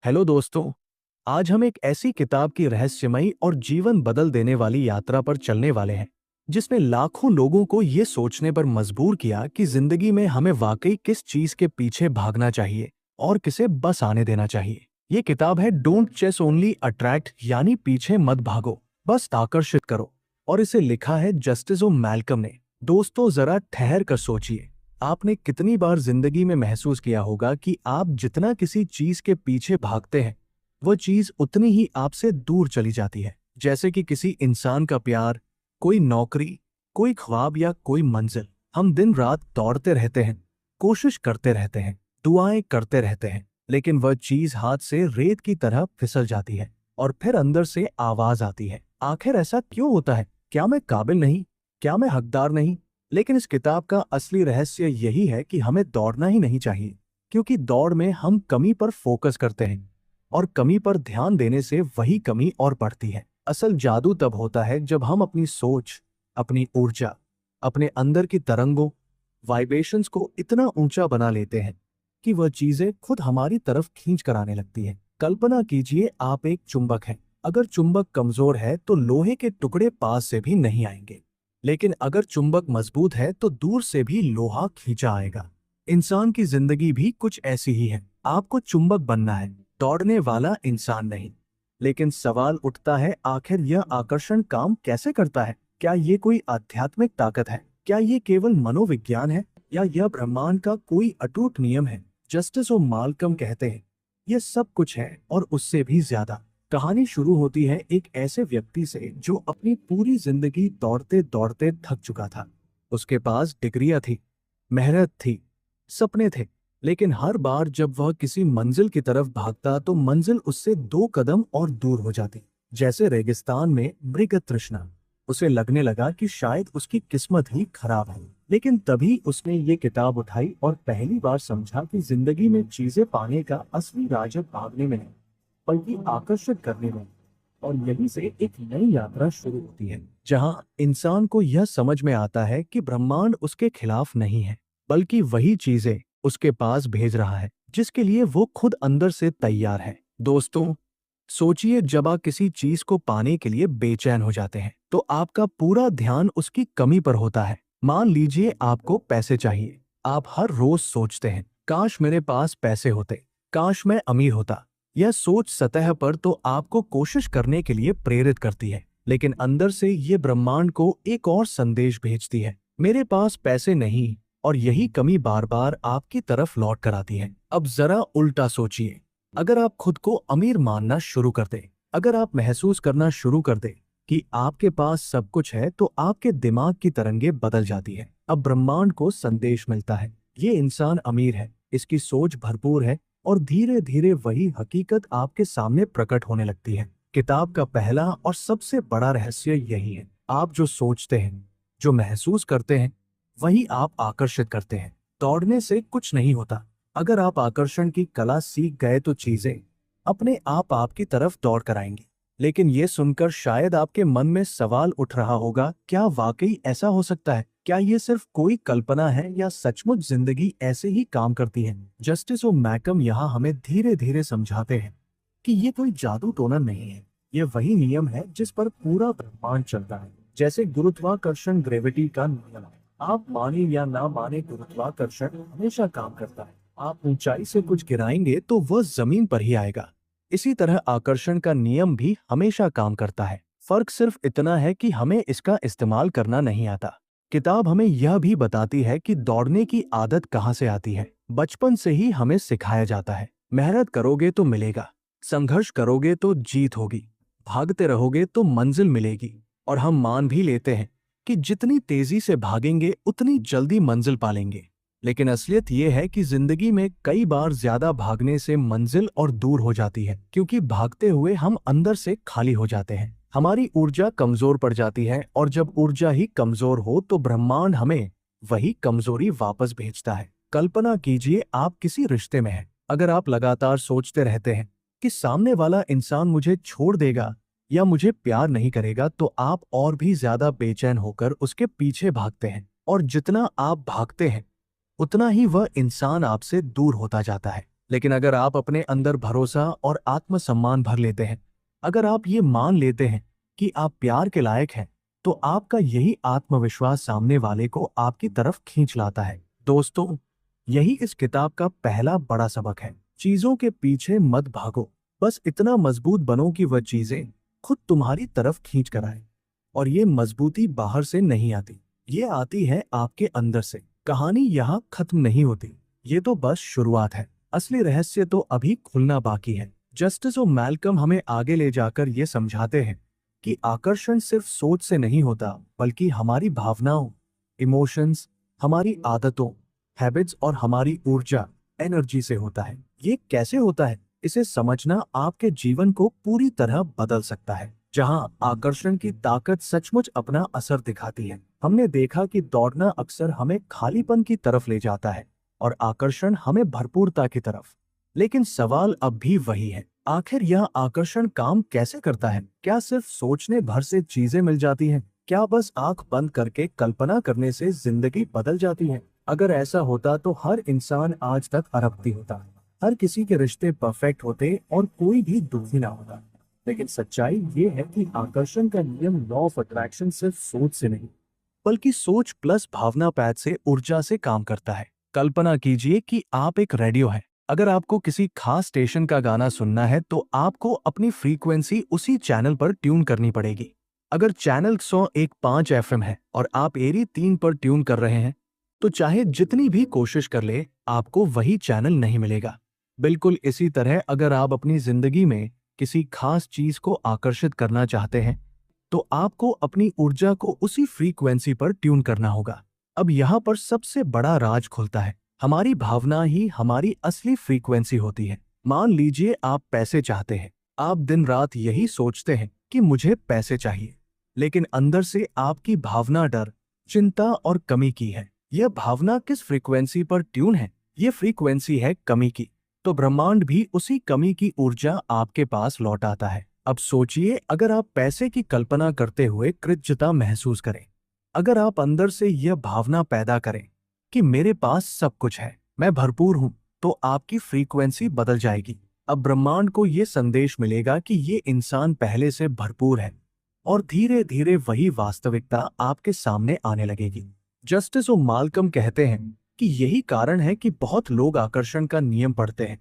Hello दोस्तों। आज हम एक ऐसी किताब की रहस्यमयी और जीवन बदल देने वाली यात्रा पर चलने वाले हैं जिसने लाखों लोगों को ये सोचने पर मजबूर किया कि जिंदगी में हमें वाकई किस चीज के पीछे भागना चाहिए और किसे बस आने देना चाहिए। ये किताब है डोंट चेस ओनली अट्रैक्ट, यानी पीछे मत भागो, बस आकर्षित करो। और इसे लिखा है जस्टिस ओ मैल्कम ने। दोस्तों, जरा ठहर कर सोचिए। आपने कितनी बार जिंदगी में महसूस किया होगा कि आप जितना किसी चीज के पीछे भागते हैं वह चीज उतनी ही आपसे दूर चली जाती है। जैसे कि किसी इंसान का प्यार, कोई नौकरी, कोई ख्वाब या कोई मंजिल। हम दिन रात दौड़ते रहते हैं, कोशिश करते रहते हैं, दुआएं करते रहते हैं, लेकिन वह चीज हाथ से रेत की तरह फिसल जाती है। और फिर अंदर से आवाज आती है, आखिर ऐसा क्यों होता है? क्या मैं काबिल नहीं? क्या मैं हकदार नहीं? लेकिन इस किताब का असली रहस्य यही है कि हमें दौड़ना ही नहीं चाहिए, क्योंकि दौड़ में हम कमी पर फोकस करते हैं और कमी पर ध्यान देने से वही कमी और बढ़ती है। असल जादू तब होता है जब हम अपनी सोच, अपनी ऊर्जा, अपने अंदर की तरंगों, वाइब्रेशंस को इतना ऊंचा बना लेते हैं कि वह चीजें खुद हमारी तरफ खींच कर आने लगती हैं। कल्पना कीजिए, आप एक चुंबक हैं। अगर चुंबक कमजोर है तो लोहे के टुकड़े पास से भी नहीं आएंगे, लेकिन अगर चुंबक मजबूत है तो दूर से भी लोहा खींचा आएगा। इंसान की जिंदगी भी कुछ ऐसी ही है। आपको चुंबक बनना है, दौड़ने वाला इंसान नहीं। लेकिन सवाल उठता है, आखिर यह आकर्षण काम कैसे करता है? क्या ये कोई आध्यात्मिक ताकत है? क्या ये केवल मनोविज्ञान है, या यह ब्रह्मांड का कोई अटूट नियम है? जस्टिस ओ माल्कम कहते हैं, यह सब कुछ है और उससे भी ज्यादा। कहानी शुरू होती है एक ऐसे व्यक्ति से जो अपनी पूरी जिंदगी दौड़ते दौड़ते थक चुका था। उसके पास डिग्रियां थी, मेहनत थी, सपने थे, लेकिन हर बार जब वह किसी मंजिल की तरफ भागता तो मंजिल उससे 2 कदम और दूर हो जाती। जैसे रेगिस्तान में मृग तृष्णा। उसे लगने लगा कि शायद उसकी किस्मत ही खराब है। लेकिन तभी उसने ये किताब उठाई और पहली बार समझा कि जिंदगी में चीजें पाने का असली राज भागने में नहीं, बल्कि आकर्षित करने में। और यहीं से एक नई यात्रा शुरू होती है, जहां इंसान को यह समझ में आता है कि ब्रह्मांड उसके खिलाफ नहीं है, बल्कि वही चीजें उसके पास भेज रहा है जिसके लिए वो खुद अंदर से तैयार है। दोस्तों, सोचिए, जब आप किसी चीज को पाने के लिए बेचैन हो जाते हैं तो आपका पूरा ध्यान उसकी कमी पर होता है। मान लीजिए आपको पैसे चाहिए। आप हर रोज सोचते हैं, काश मेरे पास पैसे होते, काश मैं अमीर होता। यह सोच सतह पर तो आपको कोशिश करने के लिए प्रेरित करती है, लेकिन अंदर से ये ब्रह्मांड को एक और संदेश भेजती है, मेरे पास पैसे नहीं। और यही कमी बार बार आपकी तरफ लौट कर आती है। अब जरा उल्टा सोचिए, अगर आप खुद को अमीर मानना शुरू कर दें, अगर आप महसूस करना शुरू कर दें कि आपके पास सब कुछ है, तो आपके दिमाग की तरंगे बदल जाती है। अब ब्रह्मांड को संदेश मिलता है, ये इंसान अमीर है, इसकी सोच भरपूर है। और धीरे धीरे वही हकीकत आपके सामने प्रकट होने लगती है। किताब का पहला और सबसे बड़ा रहस्य यही है, आप जो सोचते हैं, जो महसूस करते हैं, वही आप आकर्षित करते हैं। दौड़ने से कुछ नहीं होता। अगर आप आकर्षण की कला सीख गए तो चीजें अपने आप आपकी तरफ दौड़ कर आएंगी। लेकिन ये सुनकर शायद आपके मन में सवाल उठ रहा होगा, क्या वाकई ऐसा हो सकता है? क्या ये सिर्फ कोई कल्पना है या सचमुच जिंदगी ऐसे ही काम करती है? जस्टिस ओ मैकम यहाँ हमें धीरे धीरे समझाते हैं कि ये कोई जादू टोना नहीं है, ये वही नियम है जिस पर पूरा ब्रह्मांड चलता है। जैसे गुरुत्वाकर्षण ग्रेविटी का नियम है, आप माने या ना माने, गुरुत्वाकर्षण हमेशा काम करता है। आप ऊंचाई से कुछ गिराएंगे तो वह जमीन पर ही आएगा। इसी तरह आकर्षण का नियम भी हमेशा काम करता है। फर्क सिर्फ इतना है कि हमें इसका इस्तेमाल करना नहीं आता। किताब हमें यह भी बताती है कि दौड़ने की आदत कहाँ से आती है। बचपन से ही हमें सिखाया जाता है, मेहनत करोगे तो मिलेगा, संघर्ष करोगे तो जीत होगी, भागते रहोगे तो मंजिल मिलेगी। और हम मान भी लेते हैं कि जितनी तेजी से भागेंगे उतनी जल्दी मंजिल पालेंगे। लेकिन असलियत यह है कि जिंदगी में कई बार ज्यादा भागने से मंजिल और दूर हो जाती है, क्योंकि भागते हुए हम अंदर से खाली हो जाते हैं, हमारी ऊर्जा कमजोर पड़ जाती है। और जब ऊर्जा ही कमजोर हो तो ब्रह्मांड हमें वही कमजोरी वापस भेजता है। कल्पना कीजिए, आप किसी रिश्ते में हैं। अगर आप लगातार सोचते रहते हैं कि सामने वाला इंसान मुझे छोड़ देगा या मुझे प्यार नहीं करेगा, तो आप और भी ज्यादा बेचैन होकर उसके पीछे भागते हैं। और जितना आप भागते हैं उतना ही वह इंसान आपसे दूर होता जाता है। लेकिन अगर आप अपने अंदर भरोसा और आत्मसम्मान भर लेते हैं, अगर आप ये मान लेते हैं कि आप प्यार के लायक हैं, तो आपका यही आत्मविश्वास सामने वाले को आपकी तरफ खींच लाता है। दोस्तों, यही इस किताब का पहला बड़ा सबक है। चीजों के पीछे मत भागो, बस इतना मजबूत बनो कि वह चीजें खुद तुम्हारी तरफ खींच कर आए। और ये मजबूती बाहर से नहीं आती, ये आती है आपके अंदर से। कहानी यहाँ खत्म नहीं होती, ये तो बस शुरुआत है। असली रहस्य तो अभी खुलना बाकी है। जस्टिस और मैल्कम हमें आगे ले जाकर ये समझाते हैं कि आकर्षण सिर्फ सोच से नहीं होता, बल्कि हमारी भावनाओं, इमोशंस, हमारी आदतों, हैबिट्स और हमारी ऊर्जा, एनर्जी से होता है। ये कैसे होता है, इसे समझना आपके जीवन को पूरी तरह बदल सकता है। जहां आकर्षण की ताकत सचमुच अपना असर दिखाती है। हमने देखा कि दौड़ना अक्सर हमें खालीपन की तरफ ले जाता है और आकर्षण हमें भरपूरता की तरफ। लेकिन सवाल अब भी वही है, आखिर यह आकर्षण काम कैसे करता है? क्या सिर्फ सोचने भर से चीजें मिल जाती हैं? क्या बस आंख बंद करके कल्पना करने से जिंदगी बदल जाती है? अगर ऐसा होता तो हर इंसान आज तक अरबपति होता, हर किसी के रिश्ते परफेक्ट होते और कोई भी दुखी ना होता। लेकिन सच्चाई ये है कि आकर्षण का नियम, लॉ ऑफ अट्रैक्शन, सिर्फ सोच से नहीं, बल्कि सोच प्लस भावना पैद से, ऊर्जा से काम करता है। कल्पना कीजिए कि आप एक रेडियो है। अगर आपको किसी खास स्टेशन का गाना सुनना है तो आपको अपनी फ्रीक्वेंसी उसी चैनल पर ट्यून करनी पड़ेगी। अगर चैनल 101.5 FM है और आप एरी 3 पर ट्यून कर रहे हैं, तो चाहे जितनी भी कोशिश कर ले, आपको वही चैनल नहीं मिलेगा। बिल्कुल इसी तरह अगर आप अपनी जिंदगी में किसी खास चीज को आकर्षित करना चाहते हैं, तो आपको अपनी ऊर्जा को उसी फ्रीक्वेंसी पर ट्यून करना होगा। अब यहाँ पर सबसे बड़ा राज खुलता है। हमारी भावना ही हमारी असली फ्रीक्वेंसी होती है। मान लीजिए आप पैसे चाहते हैं। आप दिन रात यही सोचते हैं कि मुझे पैसे चाहिए, लेकिन अंदर से आपकी भावना डर, चिंता और कमी की है। यह भावना किस फ्रीक्वेंसी पर ट्यून है? यह फ्रीक्वेंसी है कमी की। तो ब्रह्मांड भी उसी कमी की ऊर्जा आपके पास लौट आता है। अब सोचिए, अगर आप पैसे की कल्पना करते हुए कृतज्ञता महसूस करें, अगर आप अंदर से यह भावना पैदा करें कि मेरे पास सब कुछ है, मैं भरपूर हूं, तो आपकी फ्रीक्वेंसी बदल जाएगी। अब ब्रह्मांड को यह संदेश मिलेगा कि ये इंसान पहले से भरपूर है, और धीरे धीरे वही वास्तविकता आपके सामने आने लगेगी। जस्टिस और माल्कम कहते हैं कि यही कारण है कि बहुत लोग आकर्षण का नियम पढ़ते हैं,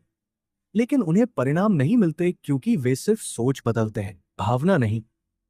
लेकिन उन्हें परिणाम नहीं मिलते, क्योंकि वे सिर्फ सोच बदलते हैं, भावना नहीं।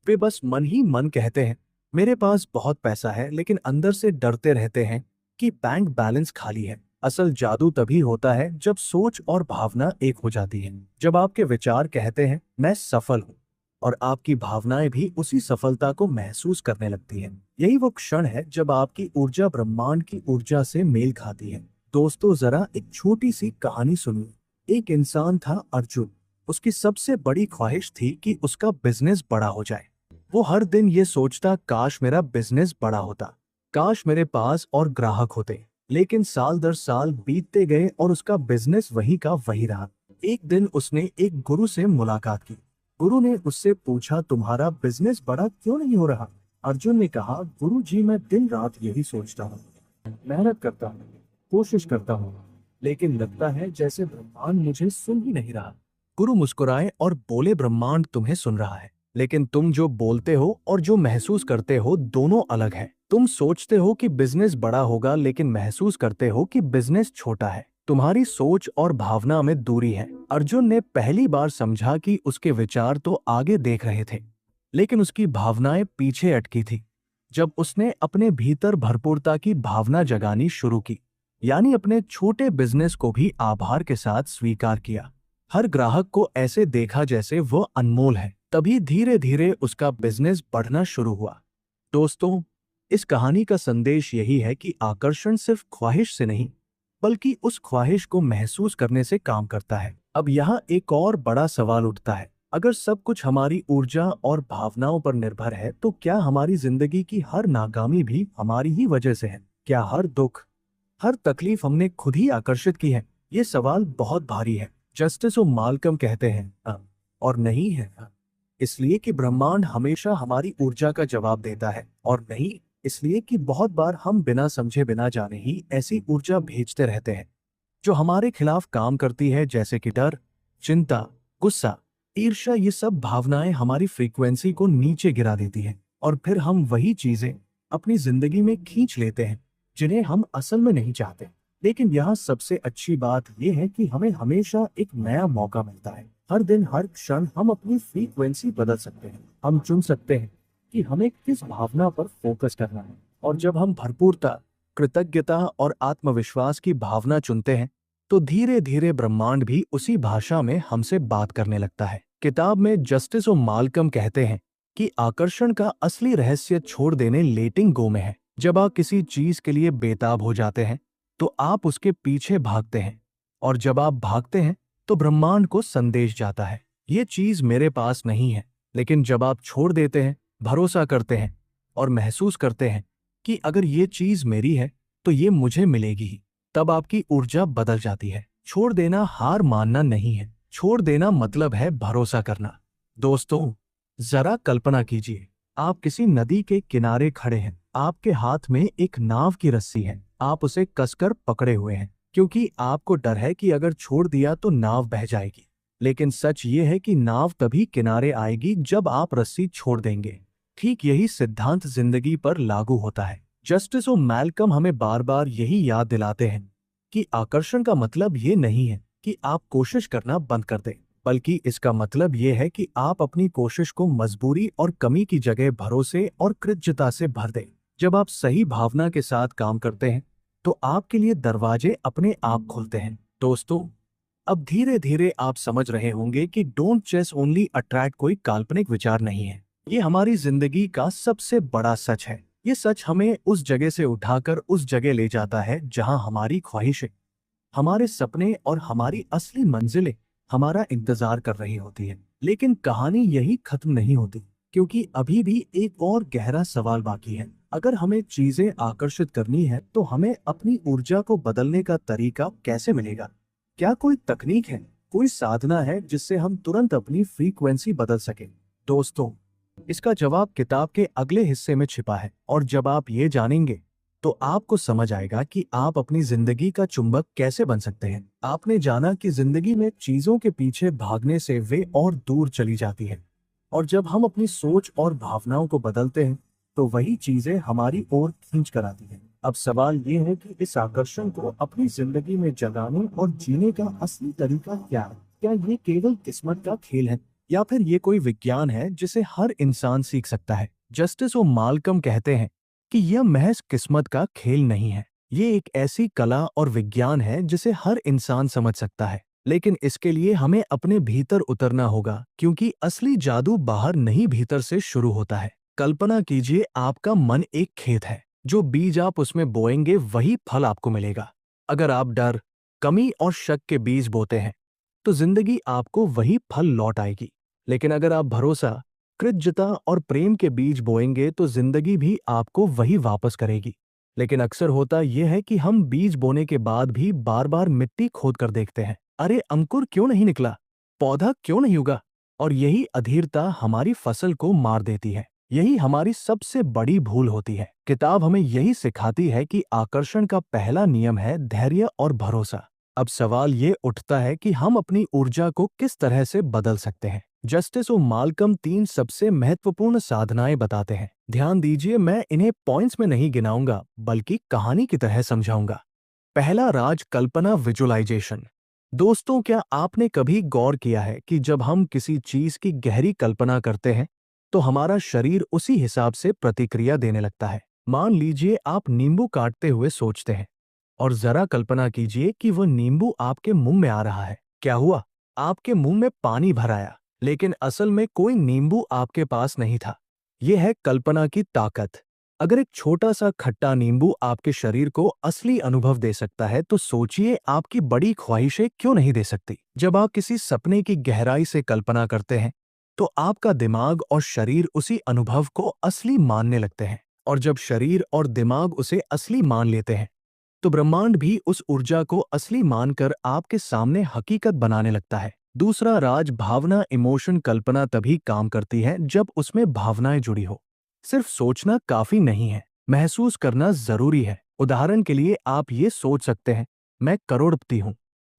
वे बस मन ही मन कहते हैं मेरे पास बहुत पैसा है, लेकिन अंदर से डरते रहते हैं कि बैंक बैलेंस खाली है। असल जादू तभी होता है जब सोच और भावना एक हो जाती है। जब आपके विचार कहते हैं मैं सफल हूँ, और आपकी भावनाएं भी उसी सफलता को महसूस करने लगती हैं। यही वो क्षण है जब आपकी ऊर्जा ब्रह्मांड की ऊर्जा से मेल खाती है। दोस्तों, जरा एक छोटी सी कहानी सुनिए। एक इंसान था अर्जुन। उसकी सबसे बड़ी ख्वाहिश थी कि उसका बिजनेस बड़ा हो जाए। वो हर दिन ये सोचता, काश मेरा बिजनेस बड़ा होता, काश मेरे पास और ग्राहक होते। लेकिन साल दर साल बीतते गए और उसका बिजनेस वही का वही रहा। एक दिन उसने एक गुरु से मुलाकात की। गुरु ने उससे पूछा, तुम्हारा बिजनेस बड़ा क्यों नहीं हो रहा? अर्जुन ने कहा, गुरु जी, मैं दिन रात यही सोचता हूँ, मेहनत करता हूँ, कोशिश करता हूँ, लेकिन लगता है जैसे ब्रह्मांड मुझे सुन ही नहीं रहा। गुरु मुस्कुराए और बोले, ब्रह्मांड तुम्हें सुन रहा है, लेकिन तुम जो बोलते हो और जो महसूस करते हो दोनों अलग है। तुम सोचते हो कि बिजनेस बड़ा होगा, लेकिन महसूस करते हो कि बिजनेस छोटा है। तुम्हारी सोच और भावना में दूरी है। अर्जुन ने पहली बार समझा कि उसके विचार तो आगे देख रहे थे, लेकिन उसकी भावनाएं पीछे अटकी थी। जब उसने अपने भीतर भरपूरता की भावना जगानी शुरू की, यानी अपने छोटे बिजनेस को भी आभार के साथ स्वीकार किया, हर ग्राहक को ऐसे देखा जैसे वो अनमोल है, तभी धीरे धीरे उसका बिजनेस बढ़ना शुरू हुआ। दोस्तों, इस कहानी का संदेश यही है कि आकर्षण सिर्फ ख्वाहिश से नहीं, बल्कि उस ख्वाहिश को महसूस करने से काम करता है। अब यहाँ एक और बड़ा सवाल उठता है, अगर सब कुछ हमारी ऊर्जा और भावनाओं पर निर्भर है, तो क्या हमारी जिंदगी की हर नाकामी भी हमारी ही वजह से है? क्या हर दुख, हर तकलीफ हमने खुद ही आकर्षित की है? ये सवाल बहुत भारी है। जस्टिस और माल्कम कहते हैं और नहीं है। इसलिए कि ब्रह्मांड हमेशा हमारी ऊर्जा का जवाब देता है, और नहीं इसलिए कि बहुत बार हम बिना समझे बिना जाने ही ऐसी ऊर्जा भेजते रहते हैं जो हमारे खिलाफ काम करती है, जैसे कि डर, चिंता, गुस्सा, ईर्ष्या। ये सब भावनाएं हमारी फ्रीक्वेंसी को नीचे गिरा देती है और फिर हम वही चीजें अपनी जिंदगी में खींच लेते हैं जिन्हें हम असल में नहीं चाहते। लेकिन यहाँ सबसे अच्छी बात यह है कि हमें हमेशा एक नया मौका मिलता है। हर दिन, हर क्षण हम अपनी फ्रीक्वेंसी बदल सकते हैं। हम चुन सकते हैं कि हमें किस भावना पर फोकस करना है। और जब हम भरपूरता, कृतज्ञता और आत्मविश्वास की भावना चुनते हैं तो धीरे धीरे ब्रह्मांड भी उसी भाषा में हमसे बात करने लगता है। किताब में जस्टिस और माल्कम कहते हैं कि आकर्षण का असली रहस्य छोड़ देने, लेटिंग गो में है। जब आप किसी चीज के लिए बेताब हो जाते हैं तो आप उसके पीछे भागते हैं, और जब आप भागते हैं तो ब्रह्मांड को संदेश जाता है, ये चीज मेरे पास नहीं है। लेकिन जब आप छोड़ देते हैं, भरोसा करते हैं और महसूस करते हैं कि अगर ये चीज मेरी है तो ये मुझे मिलेगी ही, तब आपकी ऊर्जा बदल जाती है। छोड़ देना हार मानना नहीं है, छोड़ देना मतलब है भरोसा करना। दोस्तों, जरा कल्पना कीजिए, आप किसी नदी के किनारे खड़े हैं। आपके हाथ में एक नाव की रस्सी है। आप उसे कसकर पकड़े हुए हैं क्योंकि आपको डर है कि अगर छोड़ दिया तो नाव बह जाएगी। लेकिन सच ये है कि नाव तभी किनारे आएगी जब आप रस्सी छोड़ देंगे। ठीक यही सिद्धांत जिंदगी पर लागू होता है। जस्टिस और मैल्कम हमें बार बार यही याद दिलाते हैं कि आकर्षण का मतलब ये नहीं है कि आप कोशिश करना बंद कर दें, बल्कि इसका मतलब ये है कि आप अपनी कोशिश को मजबूरी और कमी की जगह भरोसे और कृतज्ञता से भर दें। जब आप सही भावना के साथ काम करते हैं तो आपके लिए दरवाजे अपने आप खुलते हैं। दोस्तों, अब धीरे धीरे आप समझ रहे होंगे कि डोंट चेस ओनली अट्रैक्ट कोई काल्पनिक विचार नहीं है। ये हमारी जिंदगी का सबसे बड़ा सच है। ये सच हमें उस जगह से उठाकर उस जगह ले जाता है जहां हमारी ख्वाहिशें, हमारे सपने और हमारी असली मंजिलें हमारा इंतजार कर रही होती है। लेकिन कहानी यही खत्म नहीं होती, क्योंकि अभी भी एक और गहरा सवाल बाकी है। अगर हमें चीजें आकर्षित करनी है तो हमें अपनी ऊर्जा को बदलने का तरीका कैसे मिलेगा? क्या कोई तकनीक है, कोई साधना है जिससे हम तुरंत अपनी फ्रीक्वेंसी बदल सके? दोस्तों, इसका जवाब किताब के अगले हिस्से में छिपा है, और जब आप ये जानेंगे तो आपको समझ आएगा कि आप अपनी जिंदगी का चुंबक कैसे बन सकते हैं। आपने जाना कि जिंदगी में चीजों के पीछे भागने से वे और दूर चली जाती है, और जब हम अपनी सोच और भावनाओं को बदलते हैं तो वही चीजें हमारी ओर खींच कर आती हैं। अब सवाल ये है कि इस आकर्षण को अपनी जिंदगी में जगाने और जीने का असली तरीका क्या है? क्या ये केवल किस्मत का खेल है, या फिर ये कोई विज्ञान है जिसे हर इंसान सीख सकता है? जस्टिस और माल्कम कहते हैं कि यह महज किस्मत का खेल नहीं है, ये एक ऐसी कला और विज्ञान है जिसे हर इंसान समझ सकता है। लेकिन इसके लिए हमें अपने भीतर उतरना होगा, क्योंकि असली जादू बाहर नहीं, भीतर से शुरू होता है। कल्पना कीजिए, आपका मन एक खेत है। जो बीज आप उसमें बोएंगे वही फल आपको मिलेगा। अगर आप डर, कमी और शक के बीज बोते हैं तो जिंदगी आपको वही फल लौट आएगी। लेकिन अगर आप भरोसा, कृतज्ञता और प्रेम के बीज बोएंगे तो जिंदगी भी आपको वही वापस करेगी। लेकिन अक्सर होता यह है कि हम बीज बोने के बाद भी बार बार मिट्टी खोद कर देखते हैं। अरे, अंकुर क्यों नहीं निकला, पौधा क्यों नहीं उगा? और यही अधीरता हमारी फसल को मार देती है। यही हमारी सबसे बड़ी भूल होती है। किताब हमें यही सिखाती है कि आकर्षण का पहला नियम है धैर्य और भरोसा। अब सवाल ये उठता है कि हम अपनी ऊर्जा को किस तरह से बदल सकते हैं। जस्टिस और माल्कम 3 सबसे महत्वपूर्ण साधनाएं बताते हैं। ध्यान दीजिए, मैं इन्हें पॉइंट्स में नहीं गिनाऊंगा, बल्कि कहानी की तरह समझाऊंगा। पहला राज, कल्पना, विजुअलाइजेशन। दोस्तों, क्या आपने कभी गौर किया है कि जब हम किसी चीज की गहरी कल्पना करते हैं तो हमारा शरीर उसी हिसाब से प्रतिक्रिया देने लगता है? मान लीजिए आप नींबू काटते हुए सोचते हैं, और जरा कल्पना कीजिए कि वह नींबू आपके मुंह में आ रहा है। क्या हुआ? आपके मुंह में पानी भर आया, लेकिन असल में कोई नींबू आपके पास नहीं था। यह है कल्पना की ताकत। अगर एक छोटा सा खट्टा नींबू आपके शरीर को असली अनुभव दे सकता है तो सोचिए आपकी बड़ी ख्वाहिशें क्यों नहीं दे सकती। जब आप किसी सपने की गहराई से कल्पना करते हैं तो आपका दिमाग और शरीर उसी अनुभव को असली मानने लगते हैं, और जब शरीर और दिमाग उसे असली मान लेते हैं तो ब्रह्मांड भी उस ऊर्जा को असली मानकर आपके सामने हकीकत बनाने लगता है। दूसरा राज, भावना, इमोशन। कल्पना तभी काम करती है जब उसमें भावनाएं जुड़ी हो। सिर्फ सोचना काफी नहीं है, महसूस करना जरूरी है। उदाहरण के लिए आप ये सोच सकते हैं मैं करोड़पति हूं।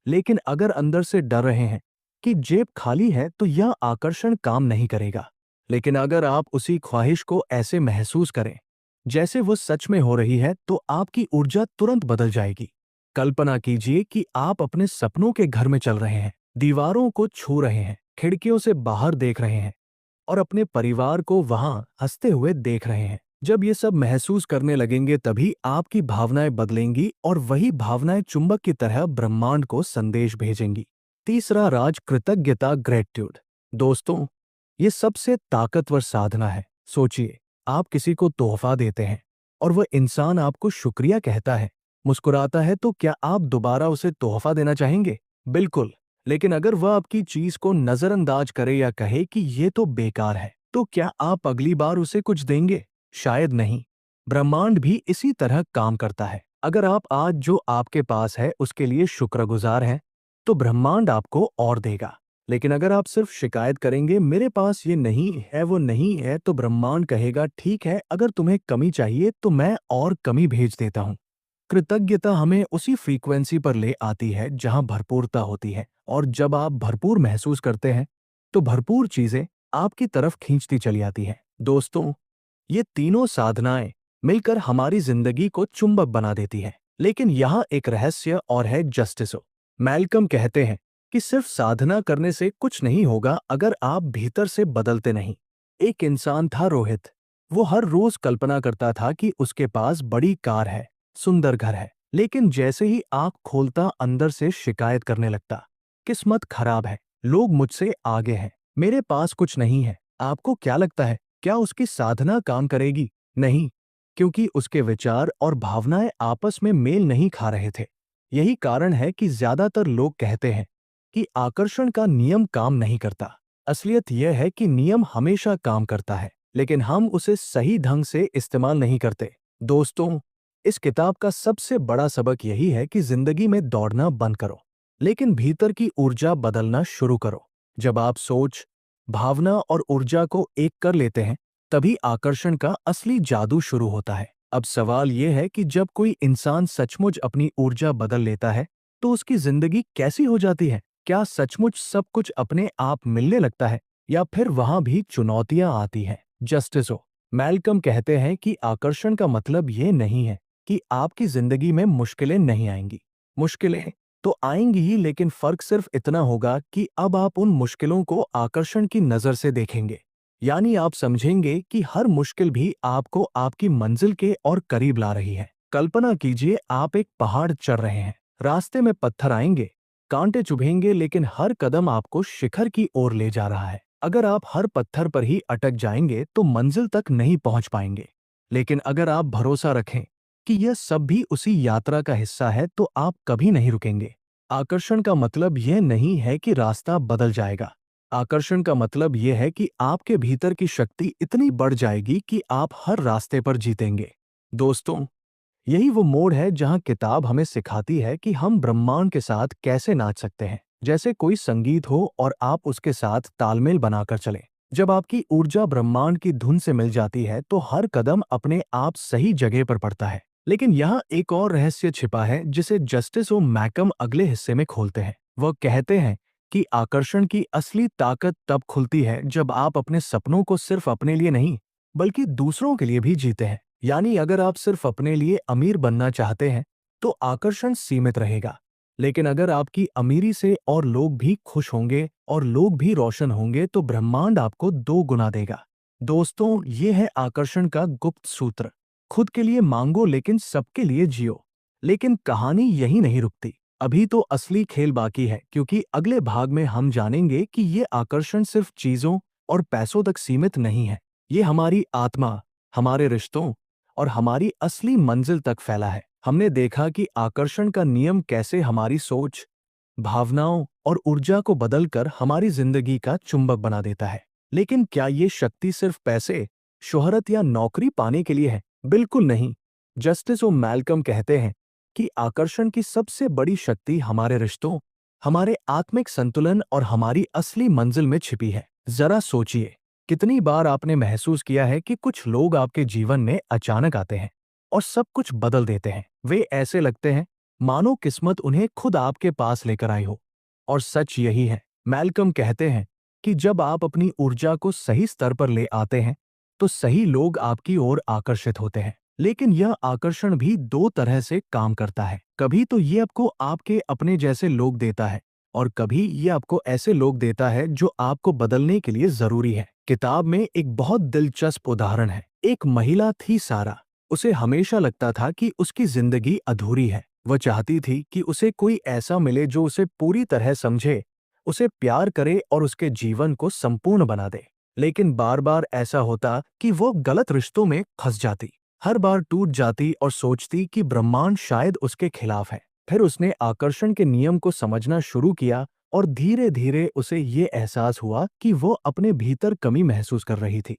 लेकिन अगर अंदर से डर रहे हैं कि जेब खाली है तो यह आकर्षण काम नहीं करेगा। लेकिन अगर आप उसी ख्वाहिश को ऐसे महसूस करें जैसे वो सच में हो रही है तो आपकी ऊर्जा तुरंत बदल जाएगी। कल्पना कीजिए कि आप अपने सपनों के घर में चल रहे हैं, दीवारों को छू रहे हैं, खिड़कियों से बाहर देख रहे हैं और अपने परिवार को वहां हंसते हुए देख रहे हैं। जब ये सब महसूस करने लगेंगे तभी आपकी भावनाएं बदलेंगी और वही भावनाएं चुंबक की तरह ब्रह्मांड को संदेश भेजेंगी। तीसरा राज कृतज्ञता, ग्रेटिट्यूड। दोस्तों, ये सबसे ताकतवर साधना है। सोचिए, आप किसी को तोहफा देते हैं और वह इंसान आपको शुक्रिया कहता है, मुस्कुराता है, तो क्या आप दोबारा उसे तोहफा देना चाहेंगे? बिल्कुल। लेकिन अगर वह आपकी चीज को नजरअंदाज करे या कहे कि ये तो बेकार है, तो क्या आप अगली बार उसे कुछ देंगे? शायद नहीं। ब्रह्मांड भी इसी तरह काम करता है। अगर आप आज जो आपके पास है उसके लिए शुक्रगुजार हैं, तो ब्रह्मांड आपको और देगा। लेकिन अगर आप सिर्फ शिकायत करेंगे, मेरे पास ये नहीं है, वो नहीं है, तो ब्रह्मांड कहेगा, ठीक है, अगर तुम्हें कमी चाहिए तो मैं और कमी भेज देता हूं। कृतज्ञता हमें उसी फ्रीक्वेंसी पर ले आती है जहां भरपूरता होती है, और जब आप भरपूर महसूस करते हैं तो भरपूर चीजें आपकी तरफ खींचती चली आती हैं। दोस्तों, ये तीनों साधनाएं मिलकर हमारी जिंदगी को चुंबक बना देती हैं। लेकिन यहाँ एक रहस्य और है, जस्टिसो। मैल्कम कहते हैं कि सिर्फ साधना करने से कुछ नहीं होगा अगर आप भीतर से बदलते नहीं। एक इंसान था, रोहित। वो हर रोज कल्पना करता था कि उसके पास बड़ी कार है, सुंदर घर है, लेकिन जैसे ही आंख खोलता अंदर से शिकायत करने लगता, किस्मत खराब है, लोग मुझसे आगे हैं, मेरे पास कुछ नहीं है। आपको क्या लगता है, क्या उसकी साधना काम करेगी? नहीं, क्योंकि उसके विचार और भावनाएं आपस में मेल नहीं खा रहे थे। यही कारण है कि ज्यादातर लोग कहते हैं कि आकर्षण का नियम काम नहीं करता। असलियत यह है कि नियम हमेशा काम करता है, लेकिन हम उसे सही ढंग से इस्तेमाल नहीं करते। दोस्तों, इस किताब का सबसे बड़ा सबक यही है कि जिंदगी में दौड़ना बंद करो, लेकिन भीतर की ऊर्जा बदलना शुरू करो। जब आप सोच, भावना और ऊर्जा को एक कर लेते हैं, तभी आकर्षण का असली जादू शुरू होता है। अब सवाल यह है कि जब कोई इंसान सचमुच अपनी ऊर्जा बदल लेता है, तो उसकी जिंदगी कैसी हो जाती है? क्या सचमुच सब कुछ अपने आप मिलने लगता है, या फिर वहां भी चुनौतियां आती हैं? जस्टिसो मैल्कम कहते हैं कि आकर्षण का मतलब ये नहीं है कि आपकी जिंदगी में मुश्किलें नहीं आएंगी। मुश्किलें तो आएंगी ही, लेकिन फर्क सिर्फ इतना होगा कि अब आप उन मुश्किलों को आकर्षण की नजर से देखेंगे। यानी आप समझेंगे कि हर मुश्किल भी आपको आपकी मंजिल के और करीब ला रही है। कल्पना कीजिए, आप एक पहाड़ चढ़ रहे हैं, रास्ते में पत्थर आएंगे, कांटे चुभेंगे, लेकिन हर कदम आपको शिखर की ओर ले जा रहा है। अगर आप हर पत्थर पर ही अटक जाएंगे तो मंजिल तक नहीं पहुंच पाएंगे। लेकिन अगर आप भरोसा रखें कि यह सब भी उसी यात्रा का हिस्सा है, तो आप कभी नहीं रुकेंगे। आकर्षण का मतलब यह नहीं है कि रास्ता बदल जाएगा। आकर्षण का मतलब यह है कि आपके भीतर की शक्ति इतनी बढ़ जाएगी कि आप हर रास्ते पर जीतेंगे। दोस्तों, यही वो मोड़ है जहां किताब हमें सिखाती है कि हम ब्रह्मांड के साथ कैसे नाच सकते हैं, जैसे कोई संगीत हो और आप उसके साथ तालमेल बनाकर चलें। जब आपकी ऊर्जा ब्रह्मांड की धुन से मिल जाती है तो हर कदम अपने आप सही जगह पर पड़ता है। लेकिन यहाँ एक और रहस्य छिपा है जिसे जस्टिस और मैकम अगले हिस्से में खोलते हैं। वह कहते हैं कि आकर्षण की असली ताकत तब खुलती है जब आप अपने सपनों को सिर्फ अपने लिए नहीं, बल्कि दूसरों के लिए भी जीते हैं। यानी अगर आप सिर्फ अपने लिए अमीर बनना चाहते हैं तो आकर्षण सीमित रहेगा, लेकिन अगर आपकी अमीरी से और लोग भी खुश होंगे और लोग भी रोशन होंगे तो ब्रह्मांड आपको 2 गुना देगा। दोस्तों, ये है आकर्षण का गुप्त सूत्र। खुद के लिए मांगो लेकिन सबके लिए जियो। लेकिन कहानी यही नहीं रुकती। अभी तो असली खेल बाकी है, क्योंकि अगले भाग में हम जानेंगे कि ये आकर्षण सिर्फ चीजों और पैसों तक सीमित नहीं है। ये हमारी आत्मा, हमारे रिश्तों और हमारी असली मंजिल तक फैला है। हमने देखा कि आकर्षण का नियम कैसे हमारी सोच, भावनाओं और ऊर्जा को बदलकर हमारी जिंदगी का चुंबक बना देता है। लेकिन क्या ये शक्ति सिर्फ पैसे, शोहरत या नौकरी पाने के लिए है? बिल्कुल नहीं। जस्टिस और मैल्कम कहते हैं कि आकर्षण की सबसे बड़ी शक्ति हमारे रिश्तों, हमारे आत्मिक संतुलन और हमारी असली मंजिल में छिपी है। जरा सोचिए, कितनी बार आपने महसूस किया है कि कुछ लोग आपके जीवन में अचानक आते हैं और सब कुछ बदल देते हैं। वे ऐसे लगते हैं मानो किस्मत उन्हें खुद आपके पास लेकर आई हो। और सच यही है। मैल्कम कहते हैं कि जब आप अपनी ऊर्जा को सही स्तर पर ले आते हैं तो सही लोग आपकी ओर आकर्षित होते हैं। लेकिन यह आकर्षण भी दो तरह से काम करता है। कभी तो ये आपको आपके अपने जैसे लोग देता है और कभी ये आपको ऐसे लोग देता है जो आपको बदलने के लिए जरूरी है। किताब में एक बहुत दिलचस्प उदाहरण है। एक महिला थी सारा। उसे हमेशा लगता था कि उसकी जिंदगी अधूरी है। वह चाहती थी कि उसे कोई ऐसा मिले जो उसे पूरी तरह समझे, उसे प्यार करे और उसके जीवन को संपूर्ण बना दे। लेकिन बार बार ऐसा होता कि वो गलत रिश्तों में फंस जाती। हर बार टूट जाती और सोचती कि ब्रह्मांड शायद उसके खिलाफ है। फिर उसने आकर्षण के नियम को समझना शुरू किया और धीरे धीरे उसे ये एहसास हुआ कि वो अपने भीतर कमी महसूस कर रही थी।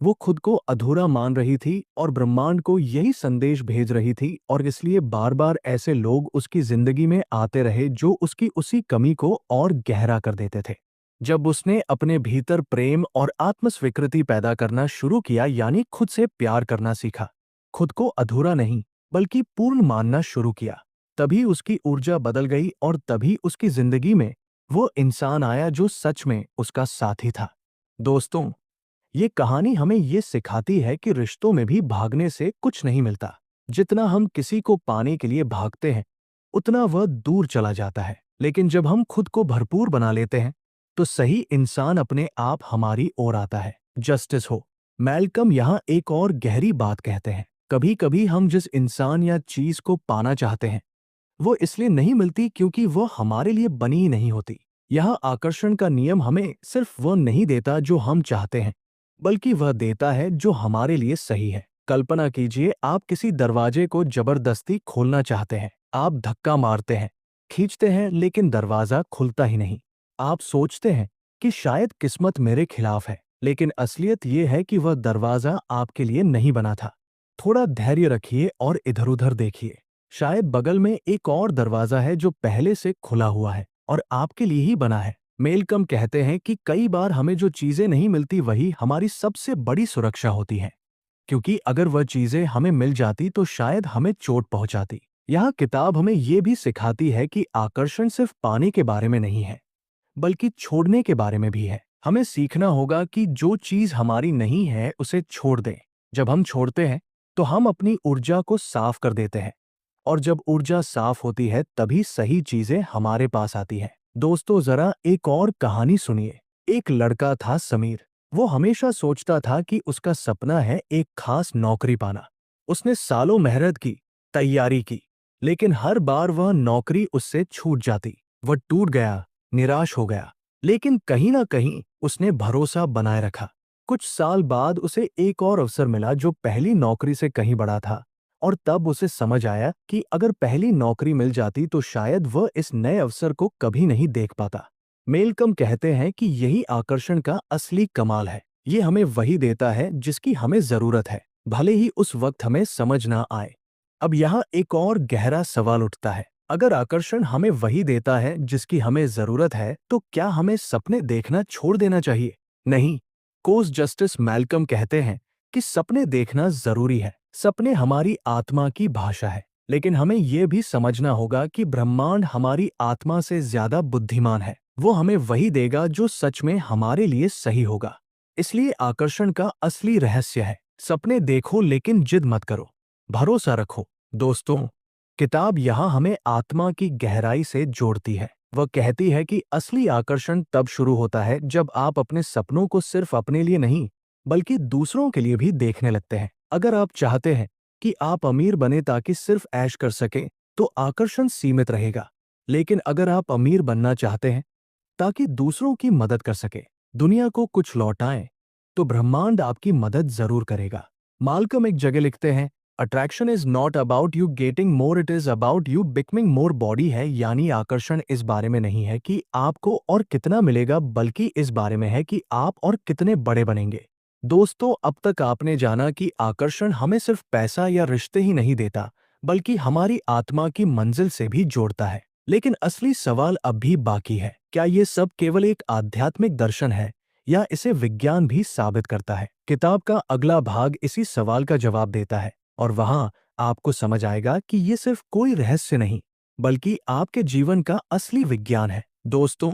वो खुद को अधूरा मान रही थी और ब्रह्मांड को यही संदेश भेज रही थी, और इसलिए बार बार ऐसे लोग उसकी जिंदगी में आते रहे जो उसकी उसी कमी को और गहरा कर देते थे। जब उसने अपने भीतर प्रेम और आत्मस्वीकृति पैदा करना शुरू किया, यानी खुद से प्यार करना सीखा, खुद को अधूरा नहीं बल्कि पूर्ण मानना शुरू किया, तभी उसकी ऊर्जा बदल गई और तभी उसकी जिंदगी में वो इंसान आया जो सच में उसका साथी था। दोस्तों, ये कहानी हमें ये सिखाती है कि रिश्तों में भी भागने से कुछ नहीं मिलता। जितना हम किसी को पाने के लिए भागते हैं उतना वह दूर चला जाता है। लेकिन जब हम खुद को भरपूर बना लेते हैं तो सही इंसान अपने आप हमारी ओर आता है। जस्टिस हो। मैल्कम यहाँ एक और गहरी बात कहते हैं। कभी कभी हम जिस इंसान या चीज को पाना चाहते हैं वो इसलिए नहीं मिलती क्योंकि वो हमारे लिए बनी ही नहीं होती। यह आकर्षण का नियम हमें सिर्फ वो नहीं देता जो हम चाहते हैं, बल्कि वह देता है जो हमारे लिए सही है। कल्पना कीजिए, आप किसी दरवाजे को जबरदस्ती खोलना चाहते हैं। आप धक्का मारते हैं, खींचते हैं, लेकिन दरवाजा खुलता ही नहीं। आप सोचते हैं कि शायद किस्मत मेरे खिलाफ है, लेकिन असलियत यह है कि वह दरवाजा आपके लिए नहीं बना था। थोड़ा धैर्य रखिए और इधर-उधर देखिए। शायद बगल में एक और दरवाजा है जो पहले से खुला हुआ है और आपके लिए ही बना है। मेलकम कहते हैं कि कई बार हमें जो चीजें नहीं मिलती वही हमारी सबसे बड़ी सुरक्षा होती है, क्योंकि अगर वह चीजें हमें मिल जाती तो शायद हमें चोट पहुंचाती। यह किताब हमें यह भी सिखाती है कि आकर्षण सिर्फ पाने के बारे में नहीं है, बल्कि छोड़ने के बारे में भी है। हमें सीखना होगा कि जो चीज हमारी नहीं है उसे छोड़ दें। जब हम छोड़ते हैं तो हम अपनी ऊर्जा को साफ कर देते हैं, और जब ऊर्जा साफ होती है तभी सही चीजें हमारे पास आती हैं। दोस्तों, जरा एक और कहानी सुनिए। एक लड़का था समीर। वो हमेशा सोचता था कि उसका सपना है एक खास नौकरी पाना। उसने सालों मेहनत की, तैयारी की, लेकिन हर बार वह नौकरी उससे छूट जाती। वह टूट गया, निराश हो गया, लेकिन कहीं ना कहीं उसने भरोसा बनाए रखा। कुछ साल बाद उसे एक और अवसर मिला जो पहली नौकरी से कहीं बड़ा था, और तब उसे समझ आया कि अगर पहली नौकरी मिल जाती तो शायद वह इस नए अवसर को कभी नहीं देख पाता। मेलकम कहते हैं कि यही आकर्षण का असली कमाल है। ये हमें वही देता है जिसकी हमें जरूरत है, भले ही उस वक्त हमें समझ ना आए। अब यहाँ एक और गहरा सवाल उठता है। अगर आकर्षण हमें वही देता है जिसकी हमें जरूरत है, तो क्या हमें सपने देखना छोड़ देना चाहिए? नहीं। कोच जस्टिस मैल्कम कहते हैं कि सपने देखना जरूरी है। सपने हमारी आत्मा की भाषा है, लेकिन हमें यह भी समझना होगा कि ब्रह्मांड हमारी आत्मा से ज्यादा बुद्धिमान है। वो हमें वही देगा जो सच में हमारे लिए सही होगा। इसलिए आकर्षण का असली रहस्य है, सपने देखो लेकिन जिद मत करो, भरोसा रखो। दोस्तों, किताब यहाँ हमें आत्मा की गहराई से जोड़ती है। वह कहती है कि असली आकर्षण तब शुरू होता है जब आप अपने सपनों को सिर्फ अपने लिए नहीं बल्कि दूसरों के लिए भी देखने लगते हैं। अगर आप चाहते हैं कि आप अमीर बने ताकि सिर्फ ऐश कर सकें, तो आकर्षण सीमित रहेगा। लेकिन अगर आप अमीर बनना चाहते हैं ताकि दूसरों की मदद कर सके, दुनिया को कुछ लौटाएं, तो ब्रह्मांड आपकी मदद जरूर करेगा। माल्कम एक जगह लिखते हैं, attraction is not about you getting more, it is about you becoming more. Body है, यानी आकर्षण इस बारे में नहीं है कि आपको और कितना मिलेगा, बल्कि इस बारे में है कि आप और कितने बड़े बनेंगे। दोस्तों, अब तक आपने जाना कि आकर्षण हमें सिर्फ पैसा या रिश्ते ही नहीं देता, बल्कि हमारी आत्मा की मंजिल से भी जोड़ता है। लेकिन असली सवाल अब भी बाकी है, क्या ये सब केवल एक आध्यात्मिक दर्शन है या इसे विज्ञान भी साबित करता है? किताब का अगला भाग इसी सवाल का जवाब देता है, और वहां आपको समझ आएगा कि ये सिर्फ कोई रहस्य नहीं, बल्कि आपके जीवन का असली विज्ञान है। दोस्तों,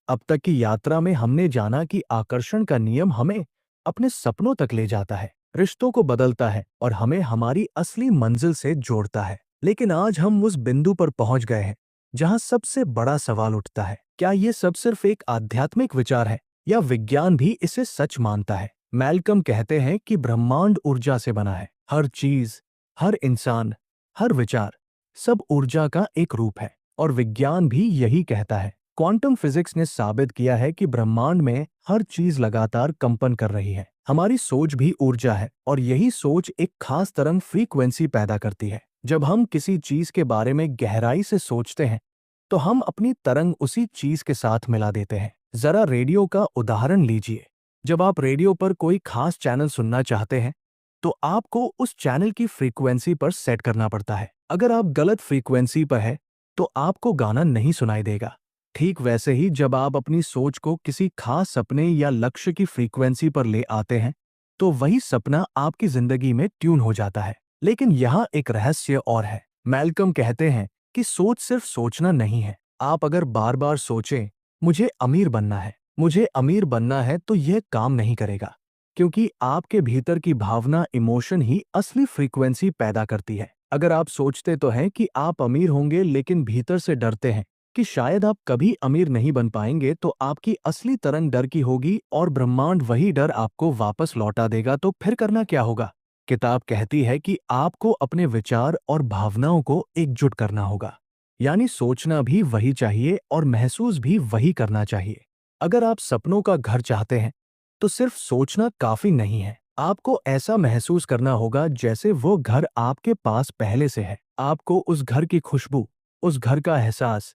अब तक की यात्रा में हमने जाना कि आकर्षण का नियम हमें अपने सपनों तक ले जाता है, रिश्तों को बदलता है और हमें हमारी असली मंजिल से जोड़ता है। लेकिन आज हम उस बिंदु पर पहुंच गए हैं जहां सबसे बड़ा सवाल उठता है, क्या ये सब सिर्फ एक आध्यात्मिक विचार है या विज्ञान भी इसे सच मानता है? मैल्कम कहते हैं कि ब्रह्मांड ऊर्जा से बना है। हर चीज, हर इंसान, हर विचार, सब ऊर्जा का एक रूप है और विज्ञान भी यही कहता है। क्वांटम फिजिक्स ने साबित किया है कि ब्रह्मांड में हर चीज लगातार कंपन कर रही है। हमारी सोच भी ऊर्जा है और यही सोच एक खास तरंग फ्रीक्वेंसी पैदा करती है। जब हम किसी चीज के बारे में गहराई से सोचते हैं तो हम अपनी तरंग उसी चीज के साथ मिला देते हैं। जरा रेडियो का उदाहरण लीजिए। जब आप रेडियो पर कोई खास चैनल सुनना चाहते हैं तो आपको उस चैनल की फ्रीक्वेंसी पर सेट करना पड़ता है। अगर आप गलत फ्रीक्वेंसी पर है तो आपको गाना नहीं सुनाई देगा। ठीक वैसे ही जब आप अपनी सोच को किसी खास सपने या लक्ष्य की फ्रीक्वेंसी पर ले आते हैं तो वही सपना आपकी जिंदगी में ट्यून हो जाता है। लेकिन यहाँ एक रहस्य और है। मैल्कम कहते हैं कि सोच सिर्फ सोचना नहीं है। आप अगर बार बार सोचें, मुझे अमीर बनना है, मुझे अमीर बनना है, तो यह काम नहीं करेगा, क्योंकि आपके भीतर की भावना, इमोशन ही असली फ्रीक्वेंसी पैदा करती है। अगर आप सोचते तो हैं कि आप अमीर होंगे लेकिन भीतर से डरते हैं कि शायद आप कभी अमीर नहीं बन पाएंगे, तो आपकी असली तरंग डर की होगी और ब्रह्मांड वही डर आपको वापस लौटा देगा। तो फिर करना क्या होगा? किताब कहती है कि आपको अपने विचार और भावनाओं को एकजुट करना होगा, यानी सोचना भी वही चाहिए और महसूस भी वही करना चाहिए। अगर आप सपनों का घर चाहते हैं तो सिर्फ सोचना काफी नहीं है, आपको ऐसा महसूस करना होगा जैसे वो घर आपके पास पहले से है। आपको उस घर की खुशबू, उस घर का एहसास,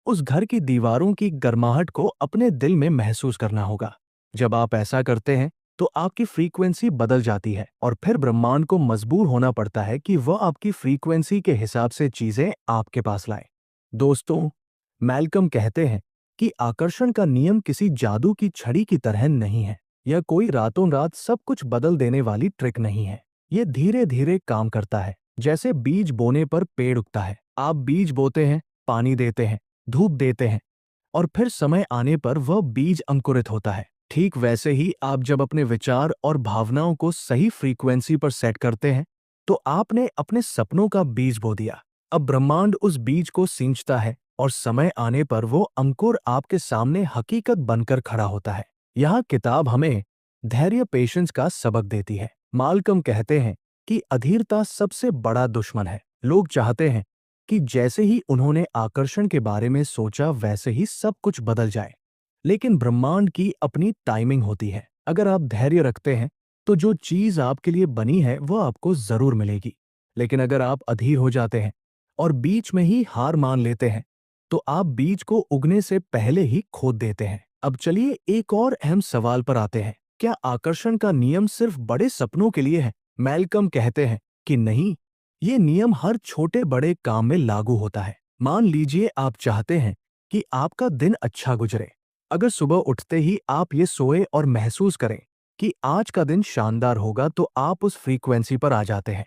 उस घर की दीवारों की गर्माहट को अपने दिल में महसूस करना होगा। जब आप ऐसा करते हैं तो आपकी फ्रीक्वेंसी बदल जाती है और फिर ब्रह्मांड को मजबूर होना पड़ता है कि वह आपकी फ्रीक्वेंसी के हिसाब से चीजें आपके पास लाए। दोस्तों, मैल्कम कहते हैं कि आकर्षण का नियम किसी जादू की छड़ी की तरह नहीं है। यह कोई रातों रात सब कुछ बदल देने वाली ट्रिक नहीं है। यह धीरे धीरे काम करता है, जैसे बीज बोने पर पेड़ उगता है। आप बीज बोते हैं, पानी देते हैं, धूप देते हैं और फिर समय आने पर वह बीज अंकुरित होता है। ठीक वैसे ही आप जब अपने विचार और भावनाओं को सही फ्रीक्वेंसी पर सेट करते हैं तो आपने अपने सपनों का बीज बो दिया। अब ब्रह्मांड उस बीज को सींचता है और समय आने पर वो अंकुर आपके सामने हकीकत बनकर खड़ा होता है। यह किताब हमें धैर्य, पेशेंस का सबक देती है। माल्कम कहते हैं कि अधीरता सबसे बड़ा दुश्मन है। लोग चाहते हैं कि जैसे ही उन्होंने आकर्षण के बारे में सोचा वैसे ही सब कुछ बदल जाए, लेकिन ब्रह्मांड की अपनी टाइमिंग होती है। अगर आप धैर्य रखते हैं तो जो चीज आपके लिए बनी है वो आपको जरूर मिलेगी। लेकिन अगर आप अधीर हो जाते हैं और बीच में ही हार मान लेते हैं तो आप बीज को उगने से पहले ही खोद देते हैं। अब चलिए एक और अहम सवाल पर आते हैं। क्या आकर्षण का नियम सिर्फ बड़े सपनों के लिए है? मैल्कम कहते हैं कि नहीं, ये नियम हर छोटे बड़े काम में लागू होता है। मान लीजिए आप चाहते हैं कि आपका दिन अच्छा गुजरे। अगर सुबह उठते ही आप ये सोए और महसूस करें कि आज का दिन शानदार होगा तो आप उस फ्रीक्वेंसी पर आ जाते हैं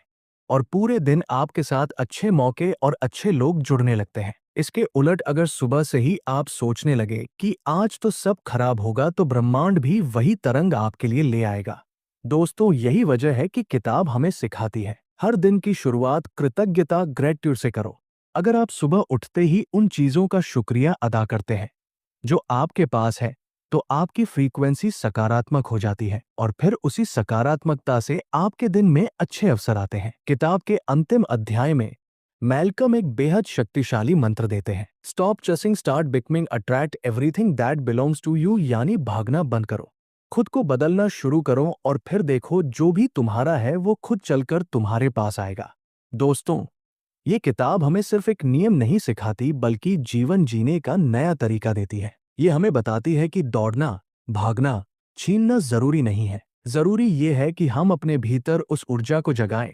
और पूरे दिन आपके साथ अच्छे मौके और अच्छे लोग जुड़ने लगते हैं। इसके उलट अगर सुबह से ही आप सोचने लगे कि आज तो सब खराब होगा तो ब्रह्मांड भी वही तरंग आपके लिए ले आएगा। दोस्तों, यही वजह है कि किताब हमें सिखाती है, हर दिन की शुरुआत कृतज्ञता, ग्रेटिट्यूड से करो। अगर आप सुबह उठते ही उन चीजों का शुक्रिया अदा करते हैं जो आपके पास है तो आपकी फ्रीक्वेंसी सकारात्मक हो जाती है और फिर उसी सकारात्मकता से आपके दिन में अच्छे अवसर आते हैं। किताब के अंतिम अध्याय में मैल्कम एक बेहद शक्तिशाली मंत्र देते हैं। Stop chasing, start becoming, attract everything that belongs to you, यानी भागना बंद करो, खुद को बदलना शुरू करो और फिर देखो जो भी तुम्हारा है वो खुद चलकर तुम्हारे पास आएगा। दोस्तों, ये किताब हमें सिर्फ एक नियम नहीं सिखाती बल्कि जीवन जीने का नया तरीका देती है। ये हमें बताती है कि दौड़ना, भागना, छीनना जरूरी नहीं है। जरूरी ये है कि हम अपने भीतर उस ऊर्जा को जगाएं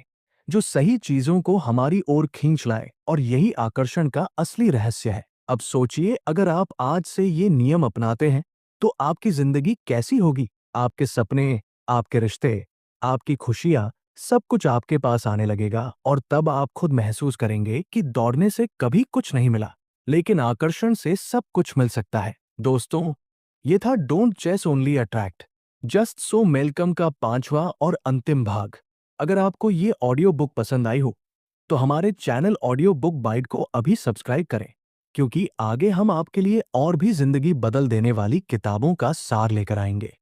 जो सही चीजों को हमारी ओर खींच लाए, और यही आकर्षण का असली रहस्य है। अब सोचिए, अगर आप आज से ये नियम अपनाते हैं तो आपकी जिंदगी कैसी होगी? आपके सपने, आपके रिश्ते, आपकी खुशियां सब कुछ आपके पास आने लगेगा और तब आप खुद महसूस करेंगे कि दौड़ने से कभी कुछ नहीं मिला, लेकिन आकर्षण से सब कुछ मिल सकता है। दोस्तों, ये था don't chase only attract just so Malcolm का 5वां और अंतिम भाग। अगर आपको ये ऑडियो बुक पसंद आई हो तो हमारे चैनल ऑडियो बुक बाइट को अभी सब्सक्राइब करें, क्योंकि आगे हम आपके लिए और भी जिंदगी बदल देने वाली किताबों का सार लेकर आएंगे।